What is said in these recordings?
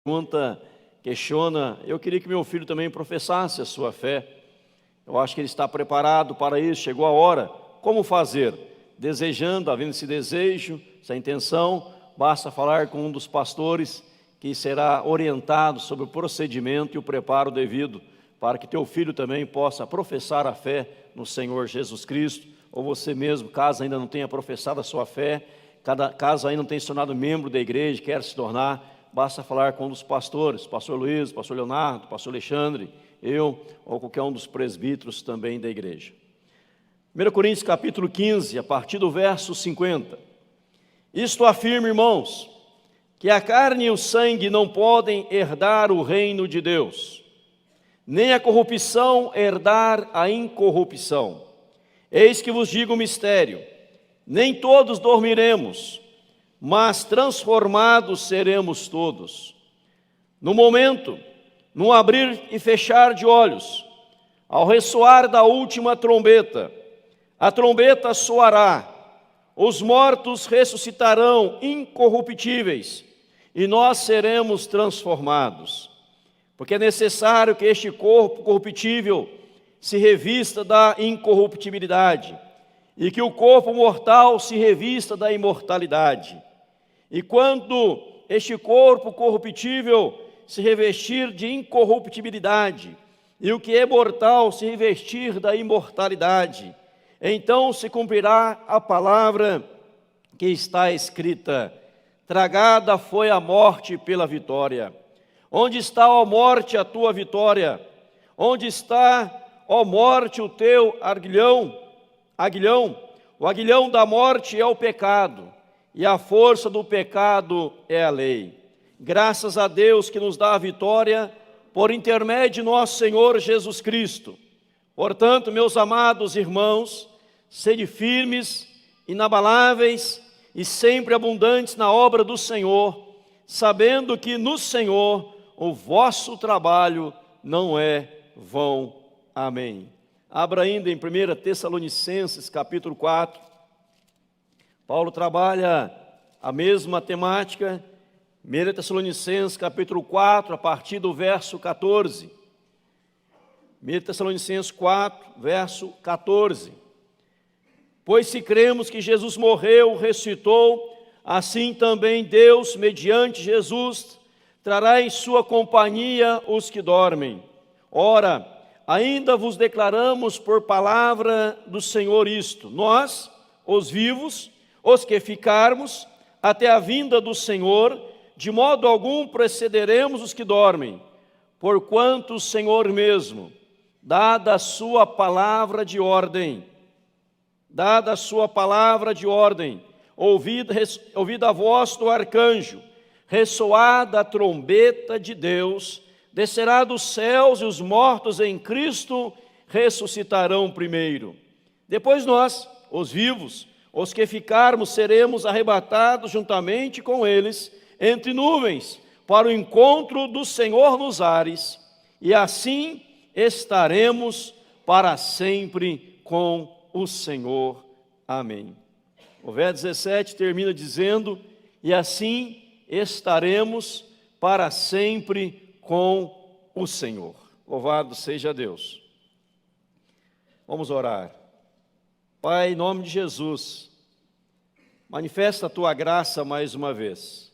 pergunta, questiona, eu queria que meu filho também professasse a sua fé. Eu acho que ele está preparado para isso, chegou a hora. Como fazer? Desejando, havendo esse desejo, essa intenção, basta falar com um dos pastores que será orientado sobre o procedimento e o preparo devido para que teu filho também possa professar a fé no Senhor Jesus Cristo, ou você mesmo, caso ainda não tenha professado a sua fé, caso ainda não tenha se tornado membro da igreja, quer se tornar, basta falar com um dos pastores, pastor Luiz, pastor Leonardo, pastor Alexandre, eu ou qualquer um dos presbíteros também da igreja. 1 Coríntios capítulo 15, a partir do verso 50. Isto afirma, irmãos, que a carne e o sangue não podem herdar o reino de Deus, nem a corrupção herdar a incorrupção. Eis que vos digo o mistério, nem todos dormiremos, mas transformados seremos todos. No momento, num abrir e fechar de olhos, ao ressoar da última trombeta, a trombeta soará, os mortos ressuscitarão incorruptíveis, e nós seremos transformados. Porque é necessário que este corpo corruptível se revista da incorruptibilidade, e que o corpo mortal se revista da imortalidade. E quando este corpo corruptível se revestir de incorruptibilidade, e o que é mortal se revestir da imortalidade, então se cumprirá a palavra que está escrita: tragada foi a morte pela vitória. Onde está, ó morte, a tua vitória? Onde está, ó morte, o teu aguilhão? O aguilhão da morte é o pecado, e a força do pecado é a lei. Graças a Deus que nos dá a vitória por intermédio de nosso Senhor Jesus Cristo. Portanto, meus amados irmãos, sede firmes, inabaláveis e sempre abundantes na obra do Senhor, sabendo que no Senhor o vosso trabalho não é vão. Amém. Abra ainda em 1 Tessalonicenses capítulo 4. Paulo trabalha a mesma temática. 1 Tessalonicenses capítulo 4, a partir do verso 14. 1 Tessalonicenses 4, verso 14. Pois se cremos que Jesus morreu, ressuscitou, assim também Deus, mediante Jesus, trará em sua companhia os que dormem. Ora, ainda vos declaramos por palavra do Senhor isto: nós, os vivos, os que ficarmos, até a vinda do Senhor, de modo algum precederemos os que dormem, porquanto o Senhor mesmo, dada a sua palavra de ordem, ouvida a voz do arcanjo, ressoada a trombeta de Deus, descerá dos céus e os mortos em Cristo ressuscitarão primeiro. Depois nós, os vivos, os que ficarmos, seremos arrebatados juntamente com eles entre nuvens, para o encontro do Senhor nos ares, e assim estaremos para sempre com o Senhor. Amém. O verso 17 termina dizendo: e assim estaremos para sempre com o Senhor. Louvado seja Deus. Vamos orar. Pai, em nome de Jesus, manifesta a tua graça mais uma vez,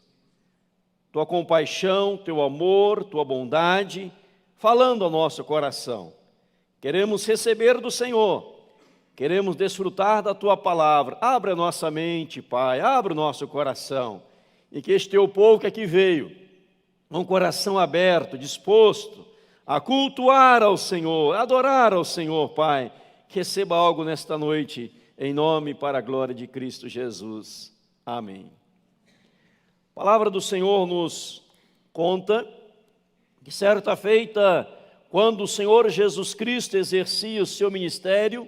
tua compaixão, teu amor, tua bondade, falando ao nosso coração. Queremos receber do Senhor, queremos desfrutar da tua palavra. Abra a nossa mente, Pai, abra o nosso coração, e que este teu povo que aqui veio, com um coração aberto, disposto a cultuar ao Senhor, a adorar ao Senhor, Pai, receba algo nesta noite, em nome e para a glória de Cristo Jesus. Amém. A palavra do Senhor nos conta que certa feita, quando o Senhor Jesus Cristo exercia o seu ministério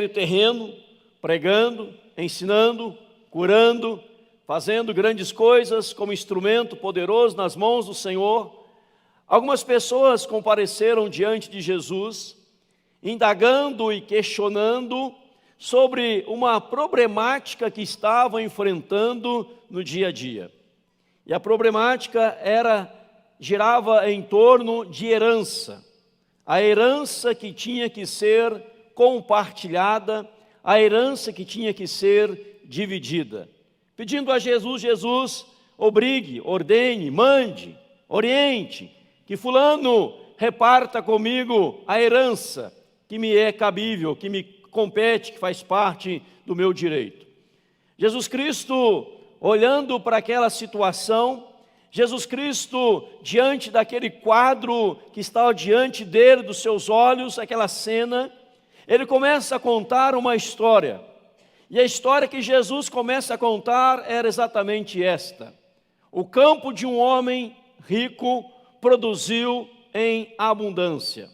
terreno, pregando, ensinando, curando, fazendo grandes coisas como instrumento poderoso nas mãos do Senhor, algumas pessoas compareceram diante de Jesus, indagando e questionando sobre uma problemática que estavam enfrentando no dia a dia. E a problemática era girava em torno de herança. A herança que tinha que ser compartilhada, a herança que tinha que ser dividida. Pedindo a Jesus, Jesus, obrigue, ordene, mande, oriente, que fulano reparta comigo a herança que me é cabível, que me compete, que faz parte do meu direito. Jesus Cristo, olhando para aquela situação, Jesus Cristo, diante daquele quadro que estava diante dele, dos seus olhos, aquela cena, ele começa a contar uma história. E a história que Jesus começa a contar era exatamente esta. O campo de um homem rico produziu em abundância.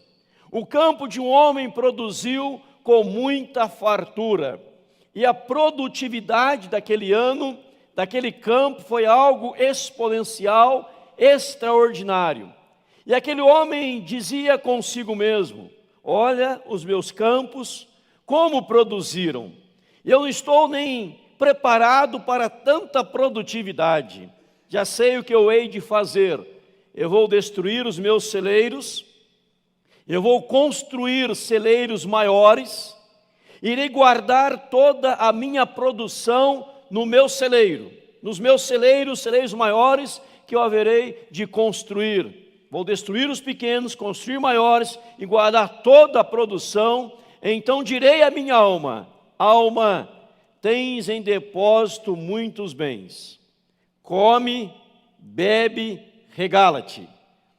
O campo de um homem produziu com muita fartura. E a produtividade daquele ano, daquele campo, foi algo exponencial, extraordinário. E aquele homem dizia consigo mesmo: olha os meus campos, como produziram. Eu não estou nem preparado para tanta produtividade. Já sei o que eu hei de fazer. Eu vou destruir os meus celeiros, eu vou construir celeiros maiores, irei guardar toda a minha produção no meu celeiro, nos meus celeiros, celeiros maiores que eu haverei de construir. Vou destruir os pequenos, construir maiores e guardar toda a produção. Então direi à minha alma: alma, tens em depósito muitos bens. Come, bebe, regala-te.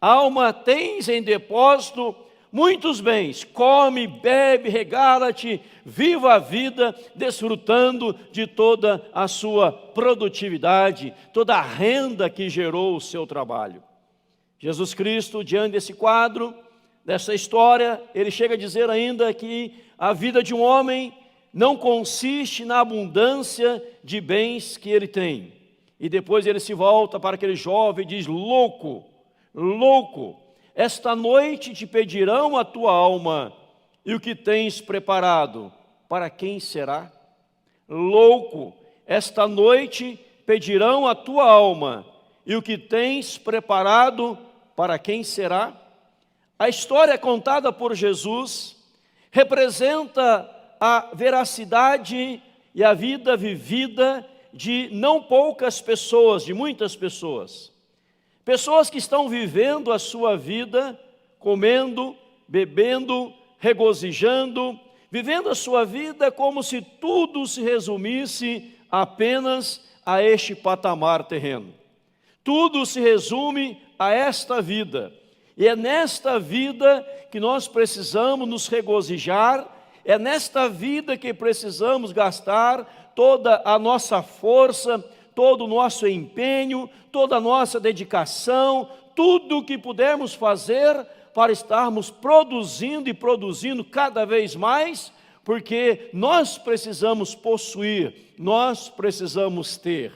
Alma, tens em depósito muitos bens. Come, bebe, regala-te, viva a vida, desfrutando de toda a sua produtividade, toda a renda que gerou o seu trabalho. Jesus Cristo, diante desse quadro, dessa história, ele chega a dizer ainda que a vida de um homem não consiste na abundância de bens que ele tem. E depois ele se volta para aquele jovem e diz: louco, louco, esta noite te pedirão a tua alma, e o que tens preparado, para quem será? Louco, esta noite pedirão a tua alma, e o que tens preparado, para quem será? A história contada por Jesus representa a veracidade e a vida vivida de não poucas pessoas, de muitas pessoas. Pessoas que estão vivendo a sua vida, comendo, bebendo, regozijando, vivendo a sua vida como se tudo se resumisse apenas a este patamar terreno. Tudo se resume a esta vida. E é nesta vida que nós precisamos nos regozijar, é nesta vida que precisamos gastar toda a nossa força, todo o nosso empenho, toda a nossa dedicação, tudo o que pudermos fazer para estarmos produzindo e produzindo cada vez mais, porque nós precisamos possuir, nós precisamos ter.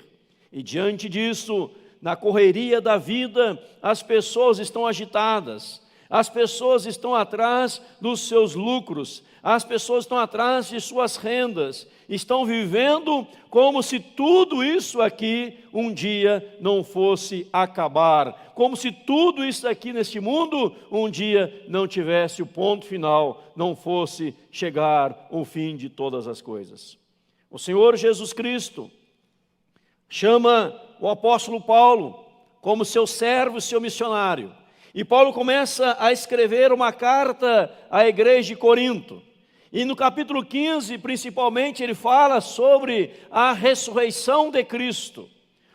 E diante disso, na correria da vida, as pessoas estão agitadas, as pessoas estão atrás dos seus lucros, as pessoas estão atrás de suas rendas, estão vivendo como se tudo isso aqui um dia não fosse acabar, como se tudo isso aqui neste mundo um dia não tivesse o ponto final, não fosse chegar o fim de todas as coisas. O Senhor Jesus Cristo chama o apóstolo Paulo como seu servo e seu missionário. E Paulo começa a escrever uma carta à igreja de Corinto. E no capítulo 15, principalmente, ele fala sobre a ressurreição de Cristo.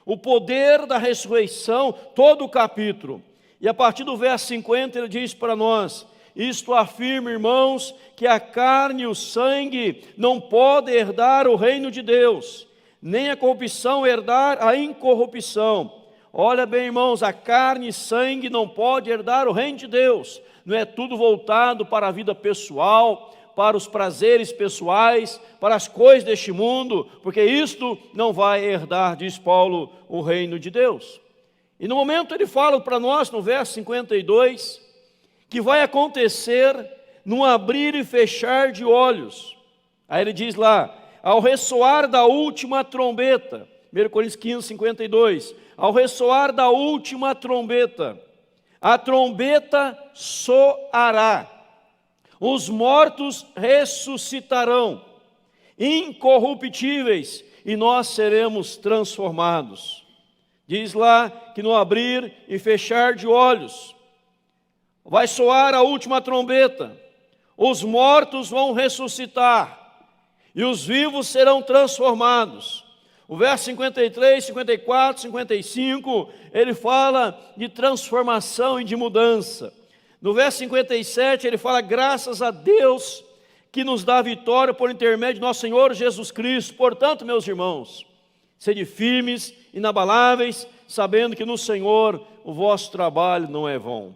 O poder da ressurreição, todo o capítulo. E a partir do verso 50 ele diz para nós: isto afirma, irmãos, que a carne e o sangue não podem herdar o reino de Deus, nem a corrupção herdar a incorrupção. Olha bem, irmãos, a carne e sangue não pode herdar o reino de Deus. Não é tudo voltado para a vida pessoal, para os prazeres pessoais, para as coisas deste mundo, porque isto não vai herdar, diz Paulo, o reino de Deus. E no momento ele fala para nós, no verso 52, que vai acontecer num abrir e fechar de olhos. Aí ele diz lá: ao ressoar da última trombeta, 1 Coríntios 15, 52, ao ressoar da última trombeta, a trombeta soará, os mortos ressuscitarão, incorruptíveis, e nós seremos transformados. Diz lá que no abrir e fechar de olhos, vai soar a última trombeta, os mortos vão ressuscitar, e os vivos serão transformados. O verso 53, 54, 55, ele fala de transformação e de mudança. No verso 57, ele fala: graças a Deus que nos dá vitória por intermédio de nosso Senhor Jesus Cristo. Portanto, meus irmãos, sede firmes, inabaláveis, sabendo que no Senhor o vosso trabalho não é vão.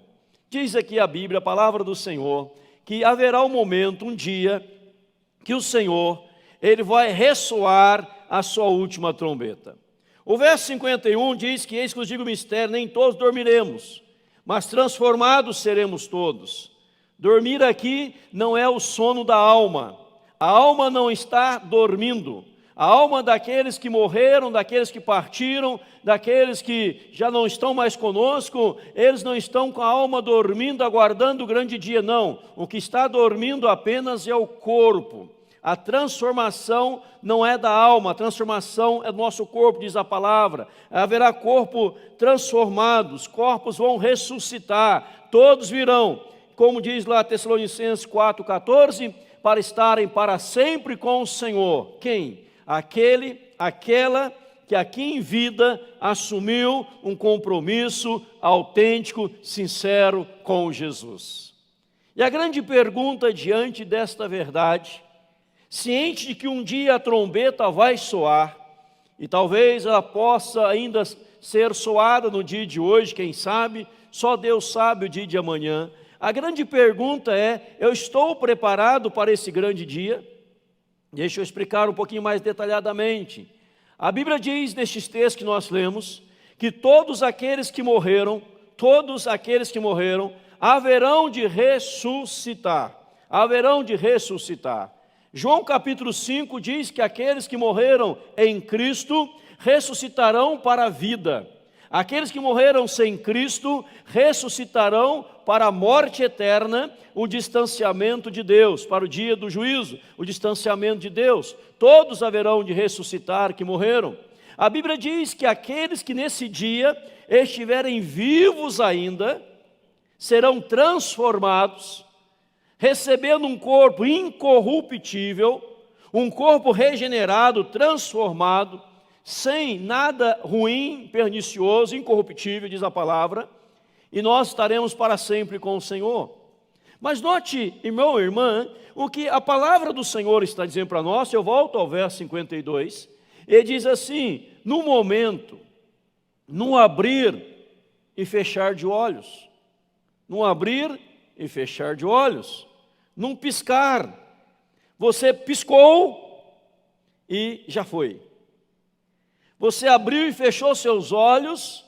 Diz aqui a Bíblia, a palavra do Senhor, que haverá um momento, um dia, que o Senhor, ele vai ressoar a sua última trombeta. O verso 51 diz que: eis que vos digo o mistério, nem todos dormiremos, mas transformados seremos todos. Dormir aqui não é o sono da alma. A alma não está dormindo. A alma daqueles que morreram, daqueles que partiram, daqueles que já não estão mais conosco, eles não estão com a alma dormindo, aguardando o grande dia, não. O que está dormindo apenas é o corpo. A transformação não é da alma, a transformação é do nosso corpo, diz a palavra. Haverá corpo transformado, os corpos vão ressuscitar, todos virão, como diz lá Tessalonicenses 4,14, para estarem para sempre com o Senhor. Quem? Aquela que aqui em vida assumiu um compromisso autêntico, sincero com Jesus. E a grande pergunta diante desta verdade, ciente de que um dia a trombeta vai soar, e talvez ela possa ainda ser soada no dia de hoje, quem sabe, só Deus sabe o dia de amanhã. A grande pergunta é: eu estou preparado para esse grande dia? Deixa eu explicar um pouquinho mais detalhadamente. A Bíblia diz nestes textos que nós lemos, que todos aqueles que morreram, haverão de ressuscitar, João capítulo 5 diz que aqueles que morreram em Cristo ressuscitarão para a vida. Aqueles que morreram sem Cristo ressuscitarão para a morte eterna, o distanciamento de Deus, para o dia do juízo, o distanciamento de Deus. Todos haverão de ressuscitar que morreram. A Bíblia diz que aqueles que nesse dia estiverem vivos ainda, serão transformados, recebendo um corpo incorruptível, um corpo regenerado, transformado, sem nada ruim, pernicioso, incorruptível, diz a palavra, e nós estaremos para sempre com o Senhor. Mas note, irmão e irmã, o que a palavra do Senhor está dizendo para nós. Eu volto ao verso 52, ele diz assim: no momento, num abrir e fechar de olhos, num piscar, você piscou e já foi. Você abriu e fechou seus olhos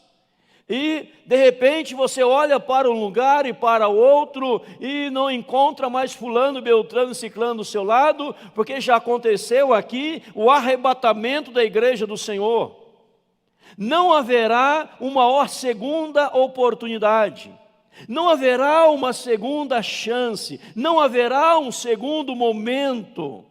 e de repente você olha para um lugar e para outro e não encontra mais fulano, beltrano, ciclano do seu lado, porque já aconteceu aqui o arrebatamento da igreja do Senhor. Não haverá uma segunda oportunidade, não haverá uma segunda chance, não haverá um segundo momento.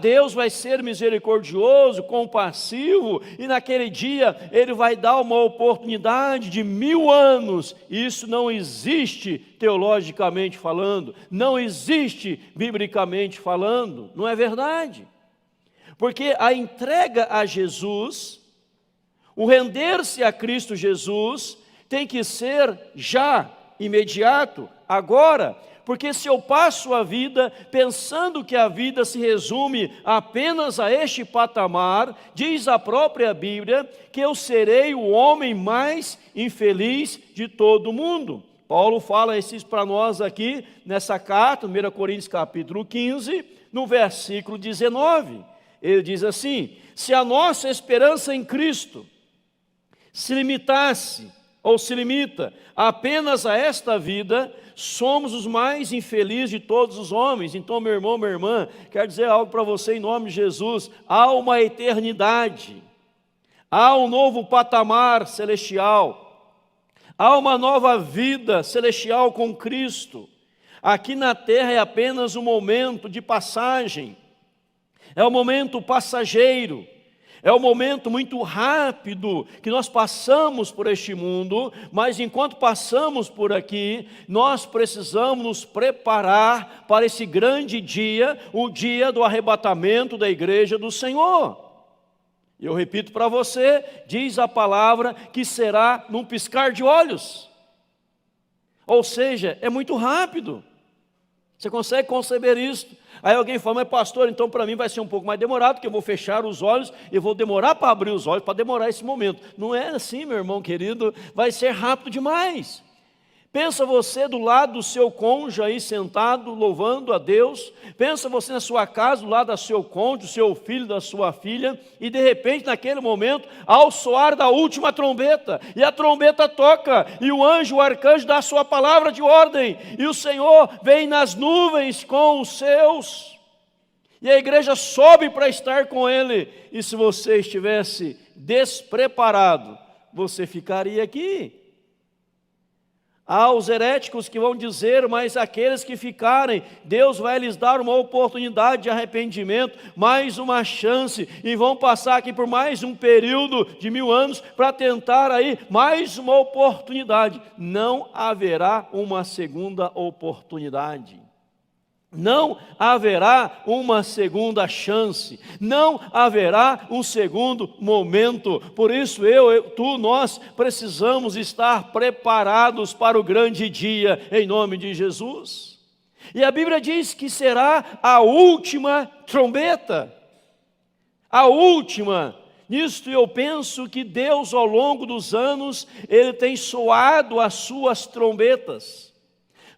Deus vai ser misericordioso, compassivo, e naquele dia Ele vai dar uma oportunidade de 1000 anos. Isso não existe teologicamente falando, não existe biblicamente falando, não é verdade? Porque a entrega a Jesus, o render-se a Cristo Jesus, tem que ser já, imediato, agora. Porque se eu passo a vida pensando que a vida se resume apenas a este patamar, diz a própria Bíblia que eu serei o homem mais infeliz de todo o mundo. Paulo fala isso para nós aqui nessa carta, 1 Coríntios capítulo 15, no versículo 19. Ele diz assim: se a nossa esperança em Cristo se limitasse, ou se limita apenas a esta vida, somos os mais infelizes de todos os homens. Então, meu irmão, minha irmã, quero dizer algo para você em nome de Jesus: há uma eternidade, há um novo patamar celestial, Há uma nova vida celestial com Cristo. Aqui na terra é apenas um momento de passagem, é um momento passageiro, é um momento muito rápido que nós passamos por este mundo, mas enquanto passamos por aqui, nós precisamos nos preparar para esse grande dia, o dia do arrebatamento da igreja do Senhor. Eu repito para você, diz a palavra que será num piscar de olhos. Ou seja, é muito rápido. Você consegue conceber isso? Aí alguém fala, mas pastor, então para mim vai ser um pouco mais demorado, porque eu vou fechar os olhos, eu vou demorar para abrir os olhos, para demorar esse momento. Não é assim, meu irmão querido, vai ser rápido demais. Pensa você do lado do seu cônjuge aí sentado, louvando a Deus. Pensa você na sua casa, do lado do seu cônjuge, do seu filho, da sua filha. E de repente, naquele momento, ao soar da última trombeta, e a trombeta toca, e o anjo, o arcanjo dá a sua palavra de ordem, e o Senhor vem nas nuvens com os seus, e a igreja sobe para estar com ele. E se você estivesse despreparado, você ficaria aqui. Há os heréticos que vão dizer, mas aqueles que ficarem, Deus vai lhes dar uma oportunidade de arrependimento, mais uma chance, e vão passar aqui por mais um período de 1000 anos para tentar aí mais uma oportunidade. Não haverá uma segunda oportunidade. Não haverá uma segunda chance, não haverá um segundo momento. Por isso nós precisamos estar preparados para o grande dia, em nome de Jesus. E a Bíblia diz que será a última trombeta, a última. Nisto eu penso que Deus, ao longo dos anos, Ele tem soado as suas trombetas.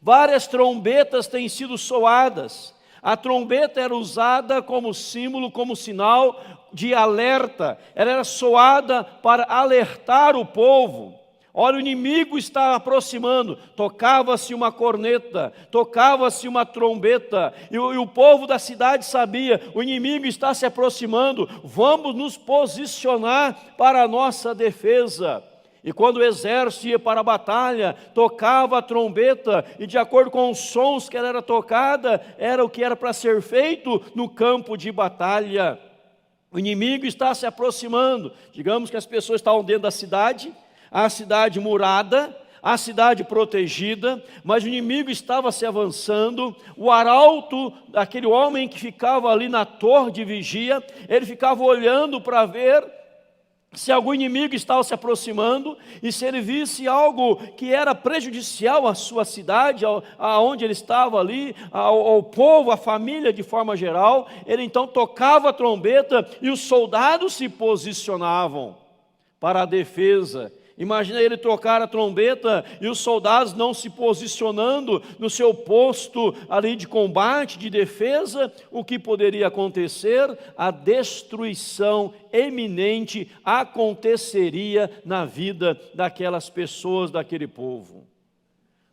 Várias trombetas têm sido soadas. A trombeta era usada como símbolo, como sinal de alerta. Ela era soada para alertar o povo. Olha, o inimigo está aproximando. Tocava-se uma corneta, tocava-se uma trombeta. E o povo da cidade sabia, o inimigo está se aproximando. Vamos nos posicionar para a nossa defesa. E quando o exército ia para a batalha, tocava a trombeta, e de acordo com os sons que ela era tocada, era o que era para ser feito no campo de batalha. O inimigo está se aproximando. Digamos que as pessoas estavam dentro da cidade, a cidade murada, a cidade protegida, mas o inimigo estava se avançando. O arauto, aquele homem que ficava ali na torre de vigia, ele ficava olhando para ver se algum inimigo estava se aproximando, e se ele visse algo que era prejudicial à sua cidade, aonde ele estava ali, ao povo, à família de forma geral, ele então tocava a trombeta e os soldados se posicionavam para a defesa. Imagina ele tocar a trombeta e os soldados não se posicionando no seu posto ali de combate, de defesa. O que poderia acontecer? A destruição eminente aconteceria na vida daquelas pessoas, daquele povo.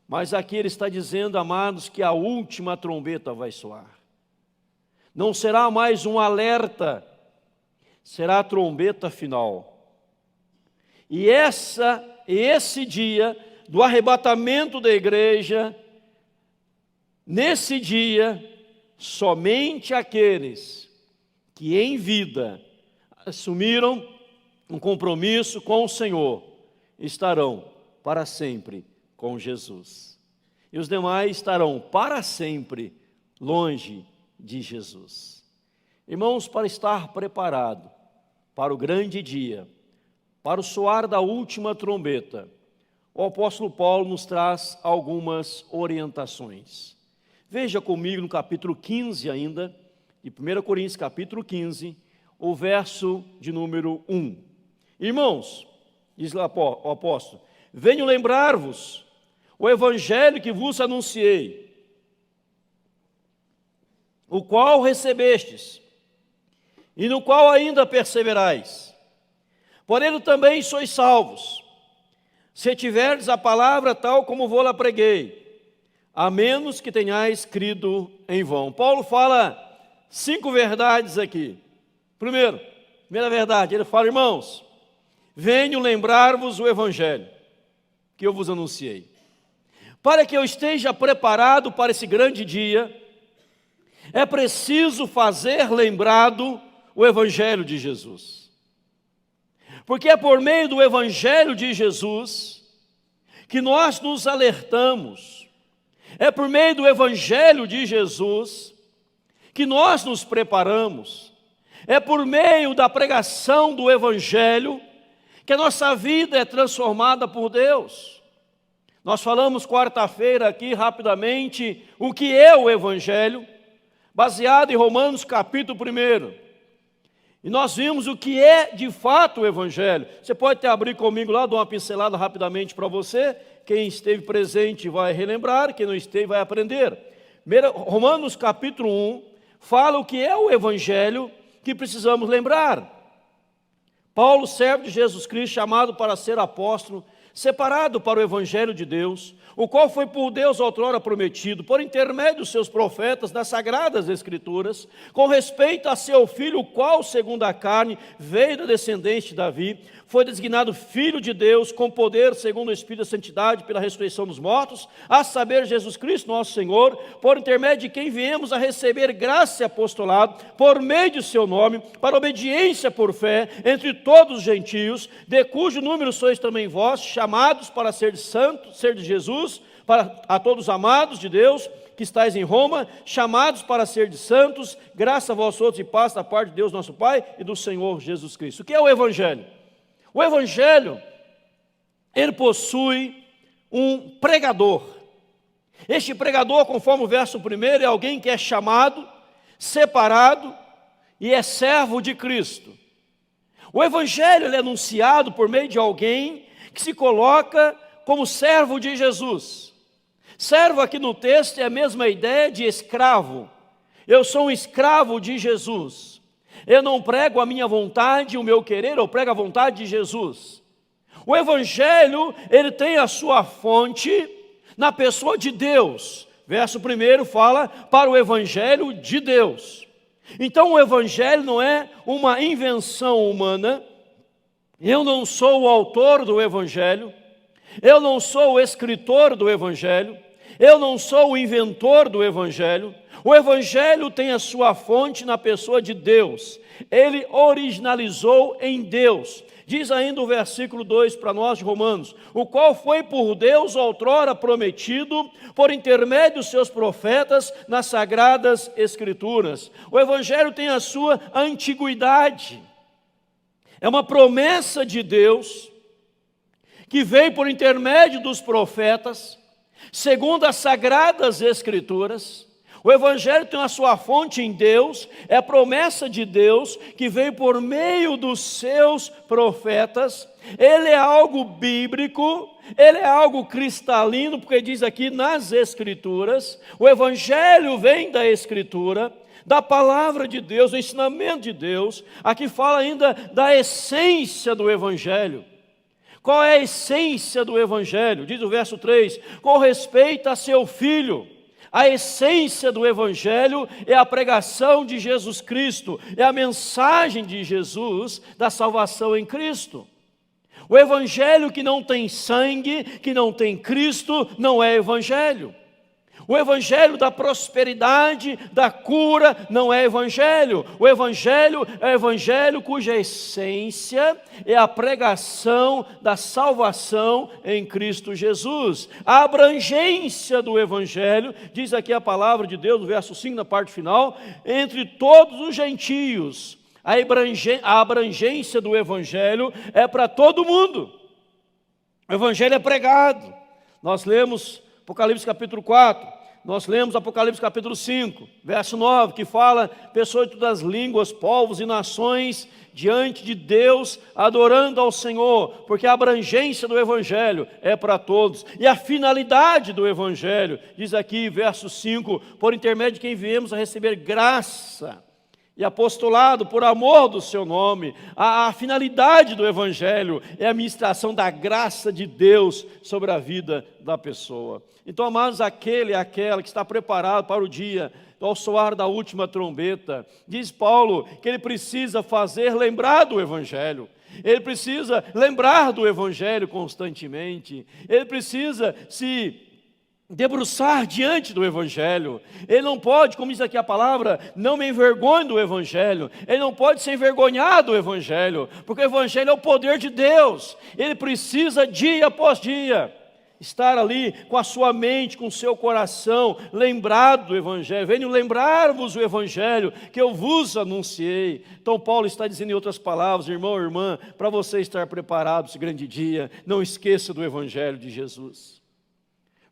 Mas aqui ele está dizendo, amados, que a última trombeta vai soar. Não será mais um alerta, será a trombeta final. E esse dia do arrebatamento da igreja, nesse dia, somente aqueles que em vida assumiram um compromisso com o Senhor estarão para sempre com Jesus. E os demais estarão para sempre longe de Jesus. Irmãos, para estar preparado para o grande dia, para o soar da última trombeta, o apóstolo Paulo nos traz algumas orientações. Veja comigo no capítulo 15 ainda, de 1 Coríntios capítulo 15, o verso de número 1. Irmãos, diz lá o apóstolo, venho lembrar-vos o evangelho que vos anunciei, o qual recebestes, e no qual ainda perseverais. Por ele também sois salvos, se tiverdes a palavra tal como vou-la preguei, a menos que tenhais crido em vão. Paulo fala 5 verdades aqui. Primeira verdade, ele fala, irmãos, venho lembrar-vos o evangelho que eu vos anunciei. Para que eu esteja preparado para esse grande dia, é preciso fazer lembrado o Evangelho de Jesus. Porque é por meio do Evangelho de Jesus que nós nos alertamos. É por meio do Evangelho de Jesus que nós nos preparamos. É por meio da pregação do Evangelho que a nossa vida é transformada por Deus. Nós falamos quarta-feira aqui rapidamente o que é o Evangelho, baseado em Romanos capítulo 1. E nós vimos o que é de fato o Evangelho. Você pode até abrir comigo lá, dar uma pincelada rapidamente para você. Quem esteve presente vai relembrar, quem não esteve vai aprender. Romanos capítulo 1 fala o que é o Evangelho que precisamos lembrar. Paulo, servo de Jesus Cristo, chamado para ser apóstolo, separado para o Evangelho de Deus, o qual foi por Deus outrora prometido, por intermédio dos seus profetas das Sagradas Escrituras, com respeito a seu filho, o qual, segundo a carne, veio da descendência de Davi, foi designado Filho de Deus, com poder, segundo o Espírito da Santidade, pela ressurreição dos mortos, a saber, Jesus Cristo, nosso Senhor, por intermédio de quem viemos a receber graça e apostolado, por meio de seu nome, para obediência por fé, entre todos os gentios, de cujo número sois também vós, chamados para ser de santos, ser de Jesus, para a todos amados de Deus, que estáis em Roma, chamados para ser de santos, graça a vós outros e paz da parte de Deus nosso Pai e do Senhor Jesus Cristo. O que é o Evangelho? O Evangelho, ele possui um pregador. Este pregador, conforme o verso 1, é alguém que é chamado, separado e é servo de Cristo. O Evangelho ele é anunciado por meio de alguém que se coloca como servo de Jesus. Servo aqui no texto é a mesma ideia de escravo. Eu sou um escravo de Jesus. Eu não prego a minha vontade, o meu querer, eu prego a vontade de Jesus. O Evangelho, ele tem a sua fonte na pessoa de Deus. Verso 1 fala para o Evangelho de Deus. Então o Evangelho não é uma invenção humana. Eu não sou o autor do Evangelho. Eu não sou o escritor do Evangelho. Eu não sou o inventor do Evangelho. O Evangelho tem a sua fonte na pessoa de Deus. Ele originalizou em Deus. Diz ainda o versículo 2 para nós de Romanos, o qual foi por Deus outrora prometido, por intermédio dos seus profetas, nas Sagradas Escrituras. O Evangelho tem a sua antiguidade. É uma promessa de Deus, que veio por intermédio dos profetas, segundo as Sagradas Escrituras. O Evangelho tem a sua fonte em Deus, é a promessa de Deus que veio por meio dos seus profetas. Ele é algo bíblico, ele é algo cristalino, porque diz aqui nas Escrituras. O Evangelho vem da Escritura, da palavra de Deus, do ensinamento de Deus. Aqui fala ainda da essência do Evangelho. Qual é a essência do Evangelho? Diz o verso 3, com respeito a seu filho. A essência do Evangelho é a pregação de Jesus Cristo, é a mensagem de Jesus da salvação em Cristo. O Evangelho que não tem sangue, que não tem Cristo, não é Evangelho. O Evangelho da prosperidade, da cura, não é Evangelho. O Evangelho é o Evangelho cuja essência é a pregação da salvação em Cristo Jesus. A abrangência do Evangelho, diz aqui a palavra de Deus, no verso 5, na parte final, entre todos os gentios. A abrangência do Evangelho é para todo mundo. O Evangelho é pregado. Nós lemos Apocalipse capítulo 4, nós lemos Apocalipse capítulo 5, verso 9, que fala pessoas de todas as línguas, povos e nações diante de Deus, adorando ao Senhor, porque a abrangência do Evangelho é para todos. E a finalidade do Evangelho, diz aqui, verso 5, por intermédio de quem viemos a receber graça e apostolado por amor do seu nome. A finalidade do Evangelho é a ministração da graça de Deus sobre a vida da pessoa. Então, amados, aquele e aquela que está preparado para o dia, ao soar da última trombeta, diz Paulo que ele precisa fazer lembrar do Evangelho. ele precisa lembrar do Evangelho constantemente, ele precisa se debruçar diante do Evangelho. Ele não pode, como diz aqui a palavra, não me envergonhe do Evangelho. Ele não pode se envergonhar do Evangelho, porque o Evangelho é o poder de Deus. Ele precisa, dia após dia, estar ali com a sua mente, com o seu coração, lembrado do Evangelho. Venho lembrar-vos o Evangelho que eu vos anunciei. Então Paulo está dizendo em outras palavras, irmão, irmã, para você estar preparado para esse grande dia, não esqueça do Evangelho de Jesus.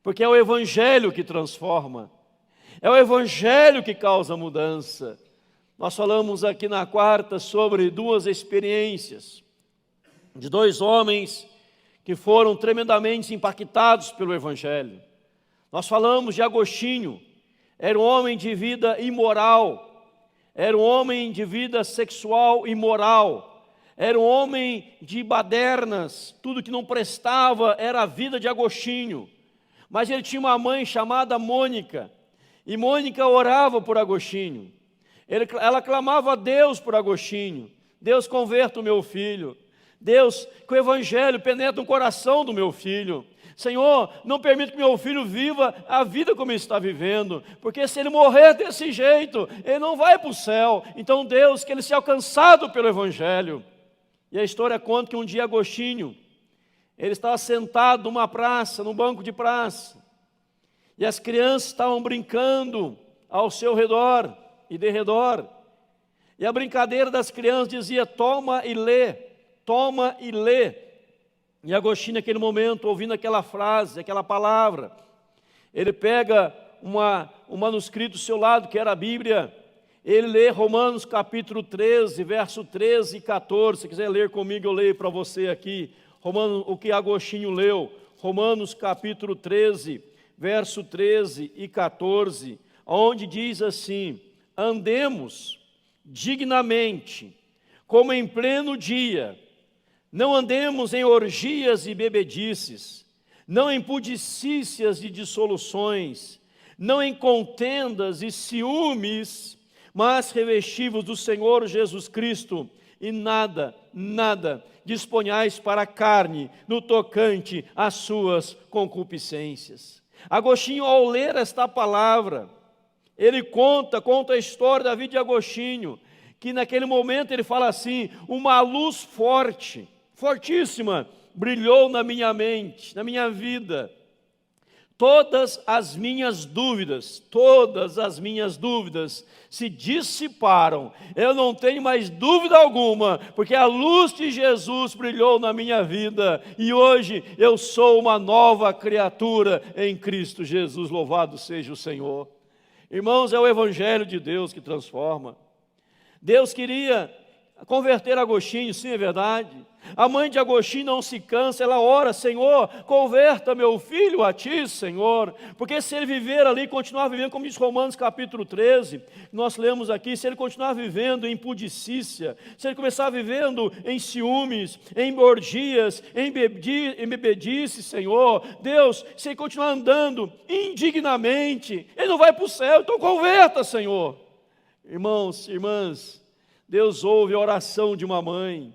Porque é o Evangelho que transforma, é o Evangelho que causa mudança. Nós falamos aqui na quarta sobre duas experiências de dois homens que foram tremendamente impactados pelo Evangelho. Nós falamos de Agostinho, era um homem de vida imoral, era um homem de vida sexual imoral, era um homem de badernas, tudo que não prestava era a vida de Agostinho. Mas ele tinha uma mãe chamada Mônica, e Mônica orava por Agostinho. Ela clamava a Deus por Agostinho: Deus, converta o meu filho. Deus, que o Evangelho penetre no coração do meu filho. Senhor, não permita que meu filho viva a vida como ele está vivendo, porque se ele morrer desse jeito, ele não vai para o céu. Então Deus, que ele seja alcançado pelo Evangelho. E a história conta que um dia Agostinho, ele estava sentado numa praça, num banco de praça, e as crianças estavam brincando ao seu redor e de redor, e a brincadeira das crianças dizia: toma e lê, toma e lê. E Agostinho, naquele momento, ouvindo aquela frase, aquela palavra, ele pega um manuscrito do seu lado, que era a Bíblia, ele lê Romanos capítulo 13, verso 13 e 14, se quiser ler comigo, eu leio para você aqui, Romanos, o que Agostinho leu, Romanos capítulo 13, verso 13 e 14, onde diz assim: andemos dignamente, como em pleno dia, não andemos em orgias e bebedices, não em pudicícias e dissoluções, não em contendas e ciúmes, mas revestivos do Senhor Jesus Cristo, e nada disponhais para a carne no tocante às suas concupiscências. Agostinho, ao ler esta palavra, ele conta a história da vida de Agostinho, que naquele momento ele fala assim: uma luz forte, fortíssima, brilhou na minha mente, na minha vida. Todas as minhas dúvidas se dissiparam. Eu não tenho mais dúvida alguma, porque a luz de Jesus brilhou na minha vida, e hoje eu sou uma nova criatura em Cristo Jesus, louvado seja o Senhor. Irmãos, é o Evangelho de Deus que transforma. Deus queria converter Agostinho, sim, é verdade. A mãe de Agostinho não se cansa, ela ora: Senhor, converta meu filho a ti, Senhor, porque se ele viver ali, continuar vivendo, como diz Romanos capítulo 13, nós lemos aqui, se ele continuar vivendo em pudicícia, se ele começar vivendo em ciúmes, em orgias, em bebedice, Senhor, Deus, se ele continuar andando indignamente, ele não vai para o céu. Então converta, Senhor. Irmãos, irmãs, Deus ouve a oração de uma mãe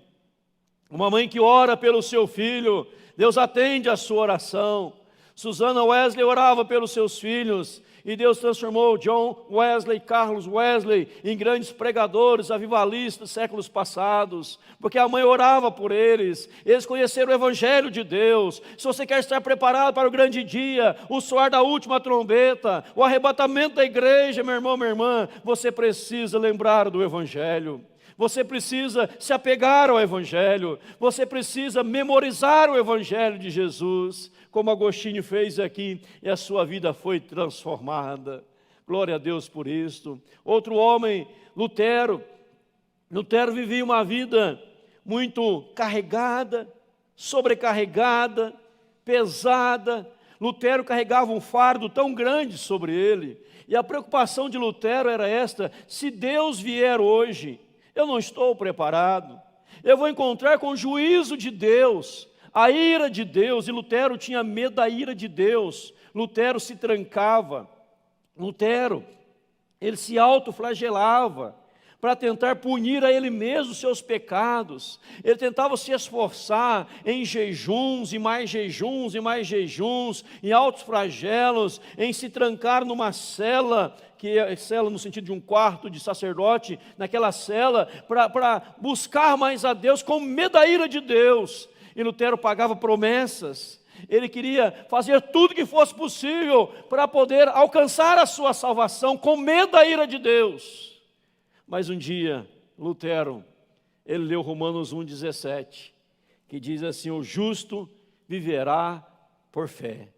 que ora pelo seu filho, Deus atende a sua oração. Susana Wesley orava pelos seus filhos, e Deus transformou John Wesley, Carlos Wesley, em grandes pregadores, avivalistas, séculos passados, porque a mãe orava por eles conheceram o Evangelho de Deus. Se você quer estar preparado para o grande dia, o soar da última trombeta, o arrebatamento da igreja, meu irmão, minha irmã, você precisa lembrar do Evangelho. Você precisa se apegar ao Evangelho, você precisa memorizar o Evangelho de Jesus, como Agostinho fez aqui, e a sua vida foi transformada. Glória a Deus por isso. Outro homem, Lutero vivia uma vida muito carregada, sobrecarregada, pesada. Lutero carregava um fardo tão grande sobre ele, e a preocupação de Lutero era esta: se Deus vier hoje, eu não estou preparado, eu vou encontrar com o juízo de Deus, a ira de Deus. E Lutero tinha medo da ira de Deus. Lutero se trancava, Lutero, ele se autoflagelava, para tentar punir a ele mesmo os seus pecados. Ele tentava se esforçar em jejuns, e mais jejuns, e mais jejuns, em altos flagelos, em se trancar numa cela, que é cela no sentido de um quarto de sacerdote, naquela cela, para buscar mais a Deus, com medo da ira de Deus. E Lutero pagava promessas. Ele queria fazer tudo que fosse possível para poder alcançar a sua salvação, com medo da ira de Deus. Mas um dia, Lutero, ele leu Romanos 1,17, que diz assim: o justo viverá por fé.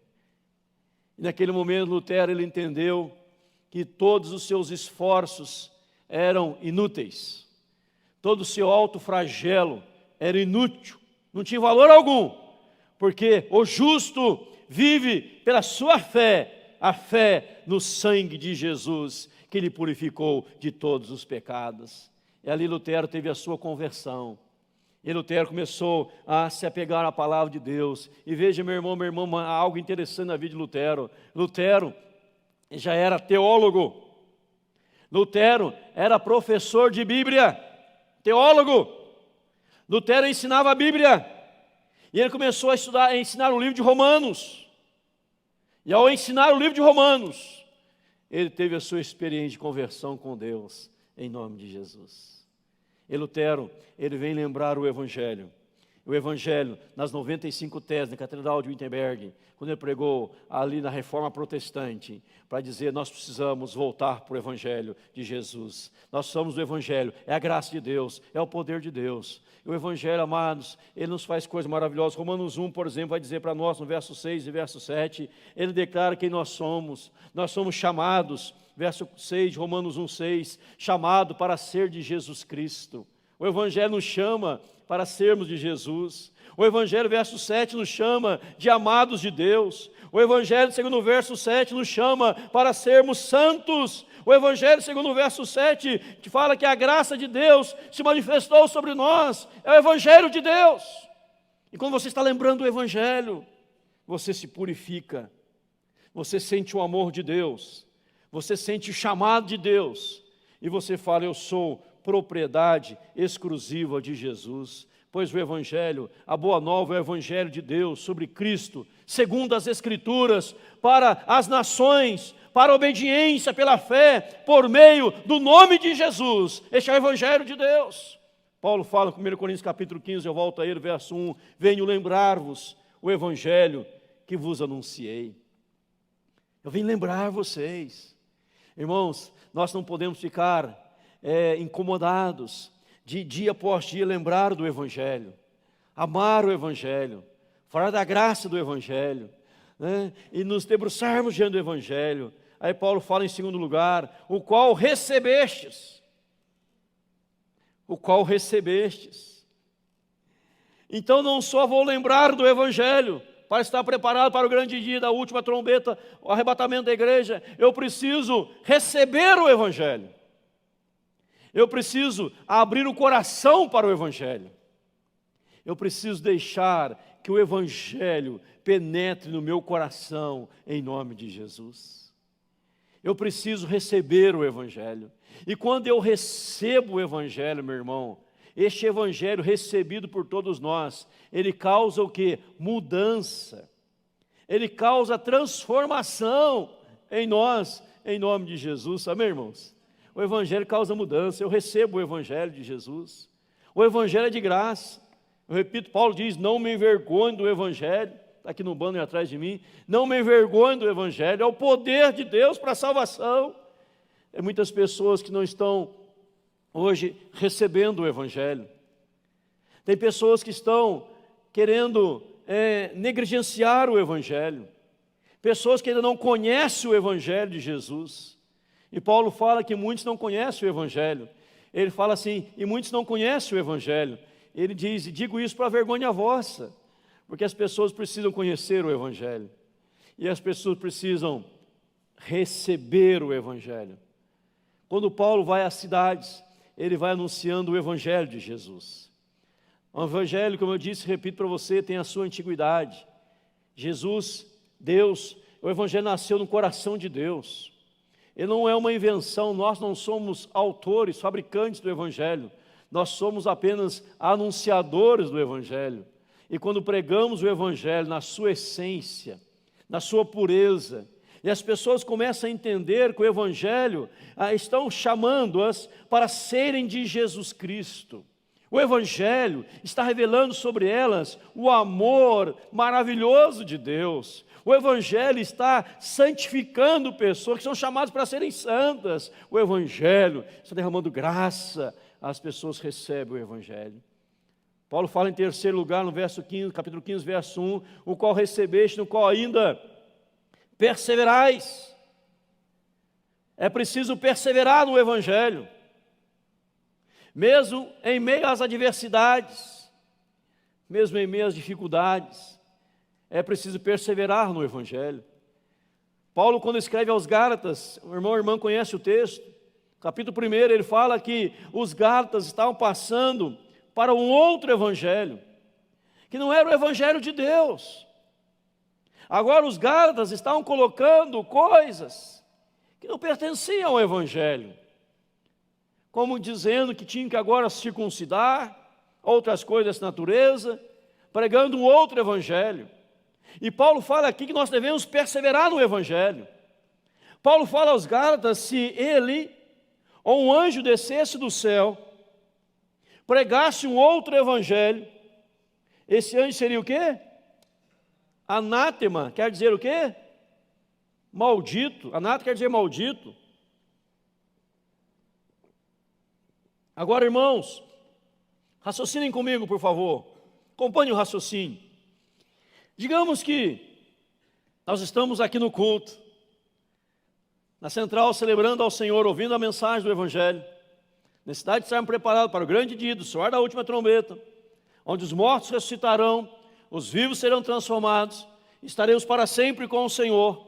E naquele momento, Lutero, ele entendeu que todos os seus esforços eram inúteis. Todo o seu alto flagelo era inútil, não tinha valor algum, porque o justo vive pela sua fé, a fé no sangue de Jesus, que lhe purificou de todos os pecados. E ali Lutero teve a sua conversão. E Lutero começou a se apegar à palavra de Deus. E veja, meu irmão, minha irmã, algo interessante na vida de Lutero. Lutero já era teólogo. Lutero era professor de Bíblia, teólogo. Lutero ensinava a Bíblia. E ele começou a ensinar o livro de Romanos. E ao ensinar o livro de Romanos, ele teve a sua experiência de conversão com Deus, em nome de Jesus. E Lutero, ele vem lembrar o Evangelho. O Evangelho, nas 95 teses, na Catedral de Wittenberg, quando ele pregou ali na Reforma Protestante, para dizer: nós precisamos voltar para o Evangelho de Jesus. Nós somos o Evangelho, é a graça de Deus, é o poder de Deus. E o Evangelho, amados, ele nos faz coisas maravilhosas. Romanos 1, por exemplo, vai dizer para nós, no verso 6 e verso 7, ele declara quem nós somos chamados, verso 6 de Romanos 1, 6, chamado para ser de Jesus Cristo. O Evangelho nos chama para sermos de Jesus. O Evangelho, verso 7, nos chama de amados de Deus. O Evangelho, segundo o verso 7, nos chama para sermos santos. O Evangelho, segundo o verso 7, que fala que a graça de Deus se manifestou sobre nós. É o Evangelho de Deus. E quando você está lembrando do Evangelho, você se purifica. Você sente o amor de Deus. Você sente o chamado de Deus. E você fala: eu sou propriedade exclusiva de Jesus. Pois o Evangelho, a Boa Nova, é o Evangelho de Deus sobre Cristo, segundo as Escrituras, para as nações, para a obediência pela fé, por meio do nome de Jesus. Este é o Evangelho de Deus. Paulo fala em 1 Coríntios capítulo 15, eu volto a ele, verso 1, venho lembrar-vos o Evangelho que vos anunciei. Eu vim lembrar vocês. Irmãos, nós não podemos ficar incomodados de dia após dia lembrar do Evangelho, amar o Evangelho, falar da graça do Evangelho, né? E nos debruçarmos diante do Evangelho. Aí Paulo fala em segundo lugar, o qual recebestes. O qual recebestes. Então não só vou lembrar do Evangelho, para estar preparado para o grande dia da última trombeta, o arrebatamento da igreja, eu preciso receber o Evangelho. Eu preciso abrir o coração para o Evangelho. Eu preciso deixar que o Evangelho penetre no meu coração, em nome de Jesus. Eu preciso receber o Evangelho. E quando eu recebo o Evangelho, meu irmão, este Evangelho recebido por todos nós, ele causa o quê? Mudança. Ele causa transformação em nós, em nome de Jesus. Amém, irmãos? O Evangelho causa mudança. Eu recebo o Evangelho de Jesus. O Evangelho é de graça. Eu repito, Paulo diz: não me envergonhe do Evangelho. Está aqui no banner atrás de mim. Não me envergonhe do Evangelho. É o poder de Deus para a salvação. É muitas pessoas que não estão hoje recebendo o Evangelho. Tem pessoas que estão querendo negligenciar o Evangelho. Pessoas que ainda não conhecem o Evangelho de Jesus. E Paulo fala que muitos não conhecem o Evangelho. Ele fala assim: e muitos não conhecem o Evangelho. Ele diz: e digo isso para vergonha vossa, porque as pessoas precisam conhecer o Evangelho. E as pessoas precisam receber o Evangelho. Quando Paulo vai às cidades, ele vai anunciando o Evangelho de Jesus. O Evangelho, como eu disse, repito para você, tem a sua antiguidade. Jesus, Deus, o Evangelho nasceu no coração de Deus. ele não é uma invenção, nós não somos autores, fabricantes do Evangelho, nós somos apenas anunciadores do Evangelho. E quando pregamos o Evangelho na sua essência, na sua pureza, e as pessoas começam a entender que o Evangelho estão chamando-as para serem de Jesus Cristo. O Evangelho está revelando sobre elas o amor maravilhoso de Deus. O Evangelho está santificando pessoas que são chamadas para serem santas. O Evangelho está derramando graça. As pessoas recebem o Evangelho. Paulo fala em terceiro lugar no verso 15, capítulo 15, verso 1, o qual recebeste, no qual ainda perseverais. É preciso perseverar no Evangelho. Mesmo em meio às adversidades, mesmo em meio às dificuldades, é preciso perseverar no Evangelho. Paulo, quando escreve aos Gálatas, o irmão e a irmã conhece o texto, capítulo 1, ele fala que os Gálatas estavam passando para um outro Evangelho, que não era o Evangelho de Deus. Agora os Gálatas estavam colocando coisas que não pertenciam ao Evangelho, como dizendo que tinham que agora circuncidar, outras coisas dessa natureza, pregando um outro Evangelho. E Paulo fala aqui que nós devemos perseverar no Evangelho. Paulo fala aos Gálatas, se ele ou um anjo descesse do céu, pregasse um outro Evangelho, esse anjo seria o quê? Anátema, quer dizer o quê? Maldito. Anátema quer dizer maldito. Agora, irmãos, raciocinem comigo, por favor. Acompanhe o raciocínio. Digamos que nós estamos aqui no culto, na central, celebrando ao Senhor, ouvindo a mensagem do Evangelho. Necessidade de estarmos preparados para o grande dia do soar da última trombeta, onde os mortos ressuscitarão, os vivos serão transformados, estaremos para sempre com o Senhor.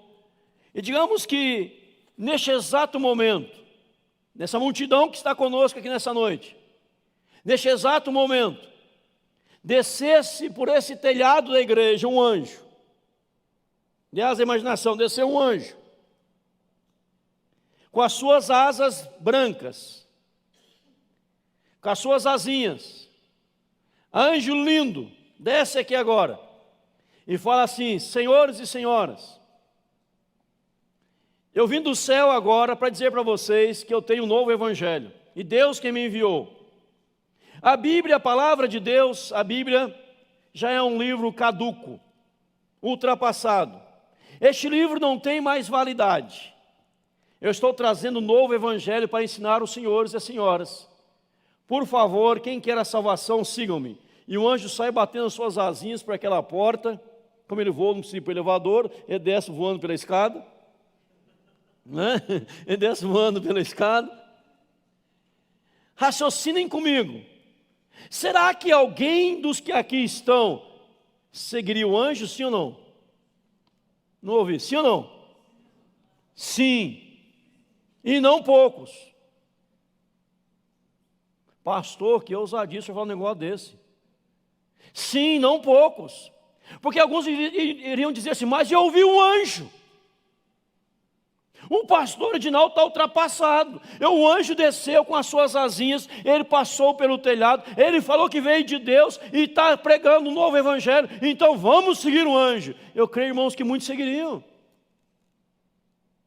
E digamos que, neste exato momento, nessa multidão que está conosco aqui nessa noite, neste exato momento, descesse por esse telhado da igreja um anjo. Aliás, a imaginação, desceu um anjo, com as suas asas brancas, com as suas asinhas. Anjo lindo, desce aqui agora e fala assim: senhores e senhoras, eu vim do céu agora para dizer para vocês que eu tenho um novo Evangelho, e Deus quem me enviou. A Bíblia, a palavra de Deus, a Bíblia já é um livro caduco, ultrapassado. Este livro não tem mais validade. Eu estou trazendo um novo Evangelho para ensinar os senhores e as senhoras. Por favor, quem quer a salvação, sigam-me. E o anjo sai batendo as suas asinhas para aquela porta. Como ele voa, não precisa ir para o elevador, ele desce voando pela escada. Né? Ele desce voando pela escada. Raciocinem comigo. Será que alguém dos que aqui estão seguiria o anjo, sim ou não? Não ouvi, sim ou não? Sim. E não poucos. Pastor, que ousadia o senhor falar um negócio desse. Sim, não poucos. Porque alguns iriam dizer assim: mas eu ouvi um anjo. O pastor Edinaldo está ultrapassado. O anjo desceu com as suas asinhas, ele passou pelo telhado, ele falou que veio de Deus e está pregando um novo Evangelho, então vamos seguir o anjo. Eu creio, irmãos, que muitos seguiriam.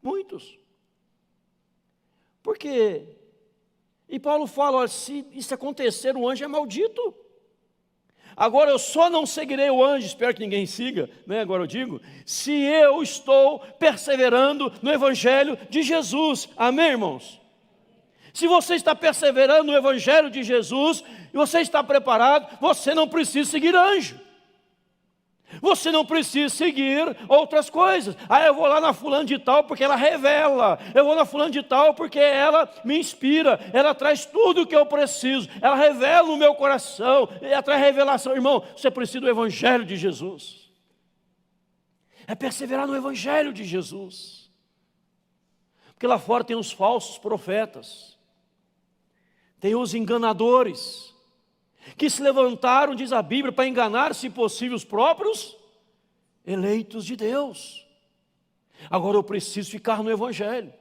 Muitos. Por quê? E Paulo fala: olha, se isso acontecer, o anjo é maldito. Agora eu só não seguirei o anjo, espero que ninguém siga, né? Agora eu digo, se eu estou perseverando no Evangelho de Jesus. Amém, irmãos? Se você está perseverando no Evangelho de Jesus, e você está preparado, você não precisa seguir anjo. Você não precisa seguir outras coisas. Eu vou lá na fulana de tal porque ela revela. Eu vou na fulana de tal porque ela me inspira. Ela traz tudo o que eu preciso. Ela revela no meu coração. Ela traz revelação. Irmão, você precisa do Evangelho de Jesus. É perseverar no Evangelho de Jesus. Porque lá fora tem os falsos profetas. Tem os enganadores, que se levantaram, diz a Bíblia, para enganar, se possível, os próprios eleitos de Deus. Agora eu preciso ficar no Evangelho.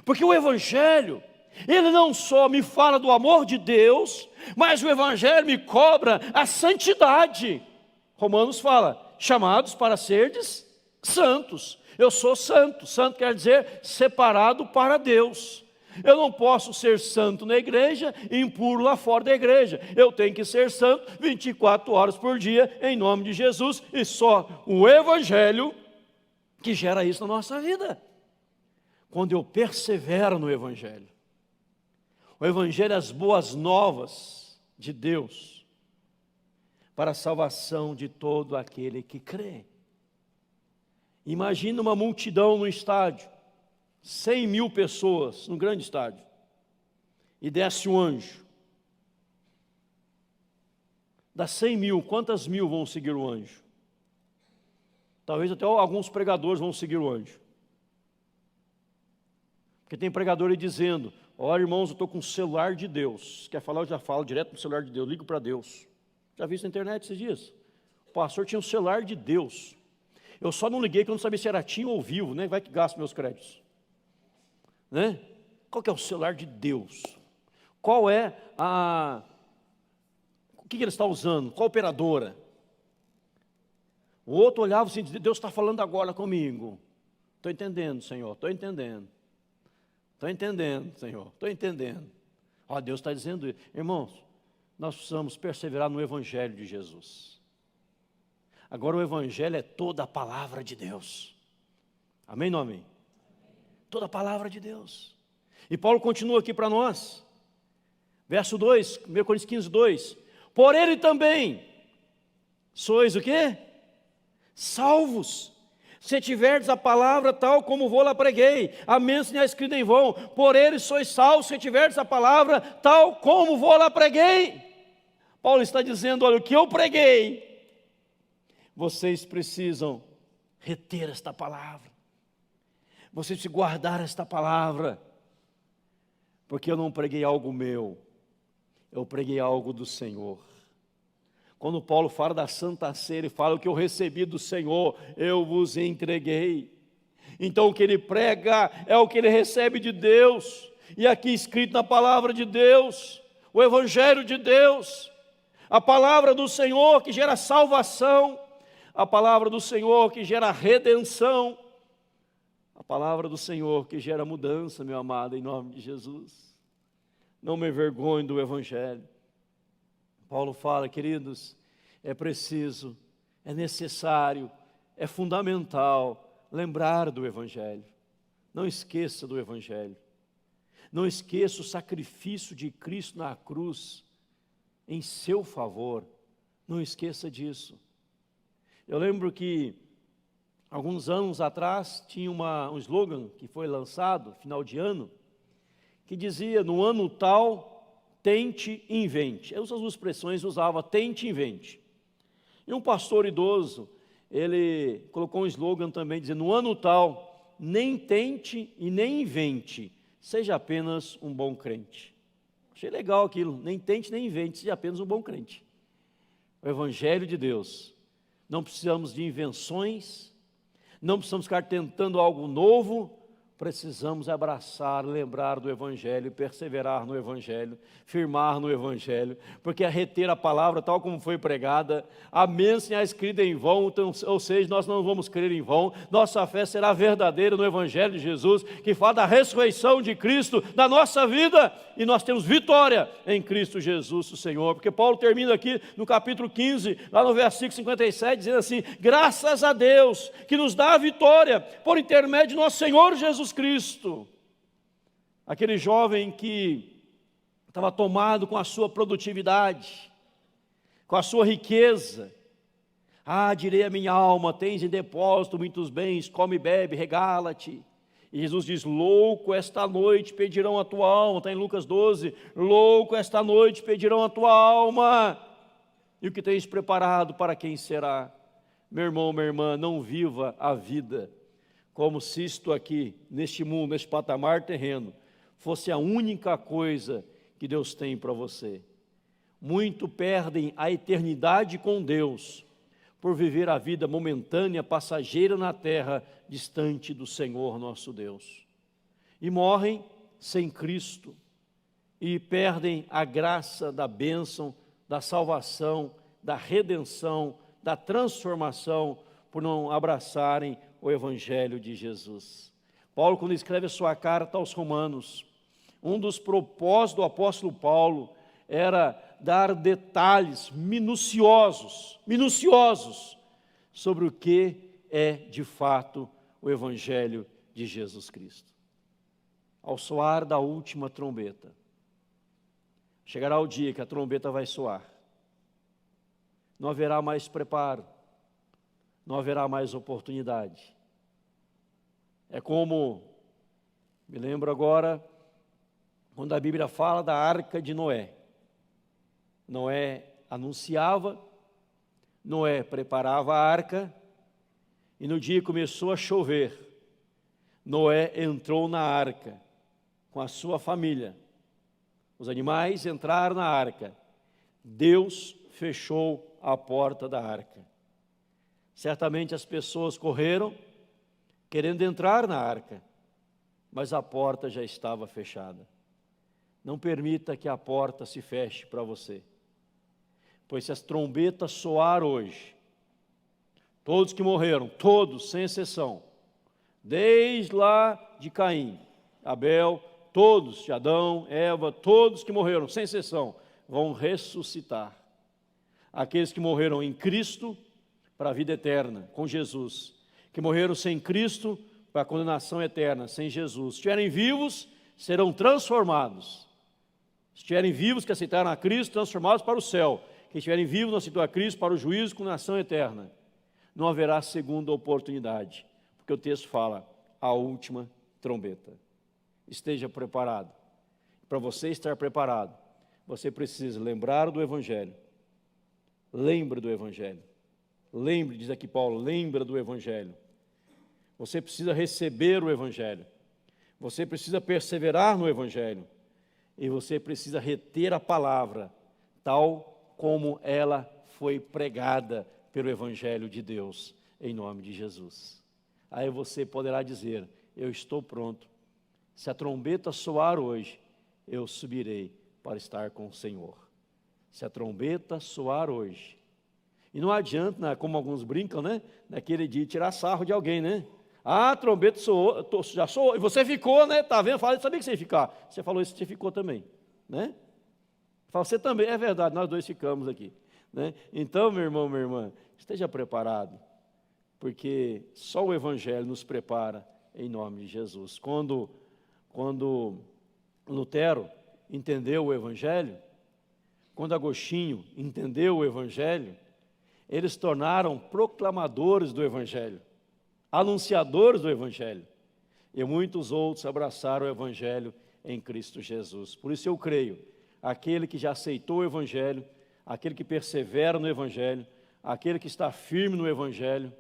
Porque o Evangelho, ele não só me fala do amor de Deus, mas o Evangelho me cobra a santidade. Romanos fala, chamados para serdes santos. Eu sou santo, santo quer dizer separado para Deus. Eu não posso ser santo na igreja e impuro lá fora da igreja. Eu tenho que ser santo 24 horas por dia, em nome de Jesus, e só o Evangelho que gera isso na nossa vida. Quando eu persevero no Evangelho. O Evangelho é as boas novas de Deus para a salvação de todo aquele que crê. Imagina uma multidão no estádio, 100.000 pessoas, num grande estádio, e desce um anjo. Das 100.000, quantas mil vão seguir o anjo? Talvez até alguns pregadores vão seguir o anjo. Porque tem pregador aí dizendo, olha irmãos, eu estou com o celular de Deus. Quer falar, eu já falo direto no celular de Deus, ligo para Deus. Já vi isso na internet esses dias. O pastor tinha um celular de Deus. Eu só não liguei, porque eu não sabia se era TIM ou Vivo, né? Vai que gasta meus créditos. Né? Qual que é o celular de Deus? Qual é a... O que ele está usando? Qual operadora? O outro olhava assim, Deus está falando agora comigo. Estou entendendo, Senhor, estou entendendo. Estou entendendo, Senhor, estou entendendo. Ó, Deus está dizendo isso. Irmãos, nós precisamos perseverar no Evangelho de Jesus. Agora o Evangelho é toda a palavra de Deus. Amém, não amém? Toda a palavra de Deus. E Paulo continua aqui para nós. Verso 2, 1 Coríntios 15, 2. Por ele também sois o quê? Salvos. Se tiverdes a palavra tal como vou lá preguei, a menos tenha escrito em vão. Por ele sois salvos, se tiverdes a palavra tal como vou lá preguei. Paulo está dizendo, olha, o que eu preguei, vocês precisam reter esta palavra. Vocês precisam guardar esta palavra. Porque eu não preguei algo meu, eu preguei algo do Senhor. Quando Paulo fala da Santa Ceia, ele fala o que eu recebi do Senhor, eu vos entreguei. Então o que ele prega é o que ele recebe de Deus. E aqui escrito na palavra de Deus, o Evangelho de Deus, a palavra do Senhor que gera salvação, a palavra do Senhor que gera redenção, a palavra do Senhor que gera mudança, meu amado, em nome de Jesus. Não me envergonhe do Evangelho. Paulo fala, queridos, é preciso, é necessário, é fundamental lembrar do Evangelho. Não esqueça do Evangelho. Não esqueça o sacrifício de Cristo na cruz em seu favor. Não esqueça disso. Eu lembro que alguns anos atrás tinha um slogan que foi lançado, final de ano, que dizia, no ano tal, tente e invente. Essas duas expressões usava tente e invente. E um pastor idoso, ele colocou um slogan também, dizendo, no ano tal, nem tente e nem invente, seja apenas um bom crente. Achei legal aquilo, nem tente nem invente, seja apenas um bom crente. O Evangelho de Deus. Não precisamos de invenções, não precisamos ficar tentando algo novo, precisamos abraçar, lembrar do Evangelho, perseverar no Evangelho, firmar no Evangelho, porque é reter a palavra tal como foi pregada, a menos tenha escrita em vão, então, ou seja, nós não vamos crer em vão, nossa fé será verdadeira no Evangelho de Jesus, que fala da ressurreição de Cristo na nossa vida, e nós temos vitória em Cristo Jesus, o Senhor, porque Paulo termina aqui no capítulo 15, lá no versículo 57, dizendo assim, graças a Deus, que nos dá a vitória, por intermédio de nosso Senhor Jesus Cristo. Aquele jovem que estava tomado com a sua produtividade, com a sua riqueza. Ah, direi a minha alma, tens em depósito muitos bens, come e bebe, regala-te. E Jesus diz, louco, esta noite pedirão a tua alma, está em Lucas 12, louco, esta noite pedirão a tua alma. E o que tens preparado para quem será? Meu irmão, minha irmã, não viva a vida como se isto aqui, neste mundo, neste patamar terreno, fosse a única coisa que Deus tem para você. Muito perdem a eternidade com Deus, por viver a vida momentânea, passageira na terra, distante do Senhor nosso Deus. e morrem sem Cristo e perdem a graça da bênção, da salvação, da redenção, da transformação, por não abraçarem o Evangelho de Jesus. Paulo, quando escreve a sua carta aos Romanos, um dos propósitos do apóstolo Paulo era dar detalhes minuciosos sobre o que é de fato o Evangelho de Jesus Cristo. Ao soar da última trombeta, chegará o dia que a trombeta vai soar. Não haverá mais preparo, não haverá mais oportunidade. É como, me lembro agora, quando a Bíblia fala da arca de Noé. Noé anunciava, Noé preparava a arca, e no dia que começou a chover, Noé entrou na arca com a sua família. Os animais entraram na arca. Deus fechou a porta da arca. Certamente as pessoas correram querendo entrar na arca, mas a porta já estava fechada. Não permita que a porta se feche para você, pois se as trombetas soar hoje, todos que morreram, todos, sem exceção, desde lá de Caim, Abel, todos, de Adão, Eva, todos que morreram, sem exceção, vão ressuscitar. Aqueles que morreram em Cristo para a vida eterna, com Jesus, que morreram sem Cristo para a condenação eterna, sem Jesus. Se estiverem vivos, serão transformados. Se estiverem vivos, que aceitaram a Cristo, transformados para o céu. Que estiverem vivos, não aceitou a Cristo, para o juízo, condenação eterna. Não haverá segunda oportunidade, porque o texto fala, a última trombeta. Esteja preparado. Para você estar preparado, você precisa lembrar do Evangelho. Lembre do Evangelho. Lembre, diz aqui Paulo, lembra do Evangelho. Você precisa receber o Evangelho. Você precisa perseverar no Evangelho. E você precisa reter a palavra, tal como ela foi pregada pelo Evangelho de Deus, em nome de Jesus. Aí você poderá dizer, eu estou pronto. Se a trombeta soar hoje, eu subirei para estar com o Senhor. Se a trombeta soar hoje. E não adianta, né, como alguns brincam, né? Naquele dia tirar sarro de alguém, né? Ah, a trombeta soou, já soou, e você ficou, né? Tá vendo? Falei, sabia que você ia ficar. Você falou isso, você ficou também, né? Fala, você também, é verdade, nós dois ficamos aqui, né? Então, meu irmão, minha irmã, esteja preparado, porque só o Evangelho nos prepara em nome de Jesus. Quando Lutero entendeu o Evangelho, quando Agostinho entendeu o Evangelho, eles se tornaram proclamadores do Evangelho, anunciadores do Evangelho, e muitos outros abraçaram o Evangelho em Cristo Jesus. Por isso eu creio, aquele que já aceitou o Evangelho, aquele que persevera no Evangelho, aquele que está firme no Evangelho,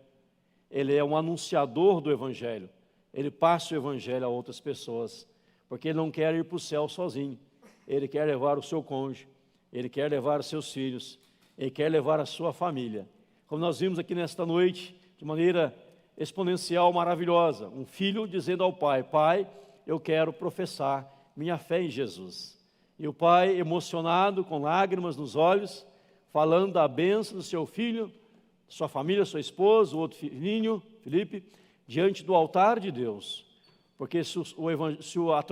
ele é um anunciador do Evangelho, ele passa o Evangelho a outras pessoas, porque ele não quer ir para o céu sozinho, ele quer levar o seu cônjuge, ele quer levar os seus filhos, ele quer levar a sua família. Como nós vimos aqui nesta noite, de maneira exponencial, maravilhosa, um filho dizendo ao pai, pai, eu quero professar minha fé em Jesus. E o pai, emocionado, com lágrimas nos olhos, falando da bênção do seu filho, sua família, sua esposa, o outro filhinho, Felipe, diante do altar de Deus. Porque se a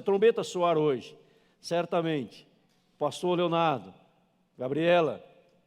trombeta soar hoje, certamente, o pastor Leonardo, Gabriela,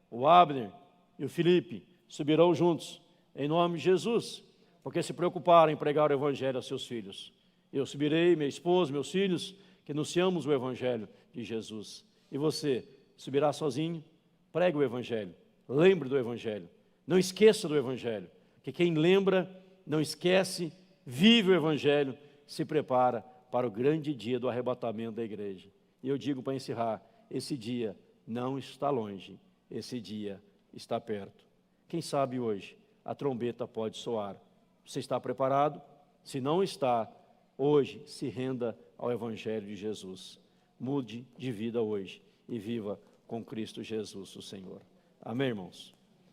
o Abner e o Felipe subirão juntos, em nome de Jesus, porque se preocuparam em pregar o Evangelho aos seus filhos. Eu subirei, minha esposa, meus filhos, que anunciamos o Evangelho de Jesus. E você subirá sozinho? Pregue o Evangelho, lembre do Evangelho, não esqueça do Evangelho, que quem lembra, não esquece, vive o Evangelho, se prepara para o grande dia do arrebatamento da igreja. E eu digo para encerrar, esse dia não está longe, esse dia está perto. Quem sabe hoje a trombeta pode soar. Você está preparado? Se não está, hoje se renda ao Evangelho de Jesus. Mude de vida hoje e viva com Cristo Jesus, o Senhor. Amém, irmãos?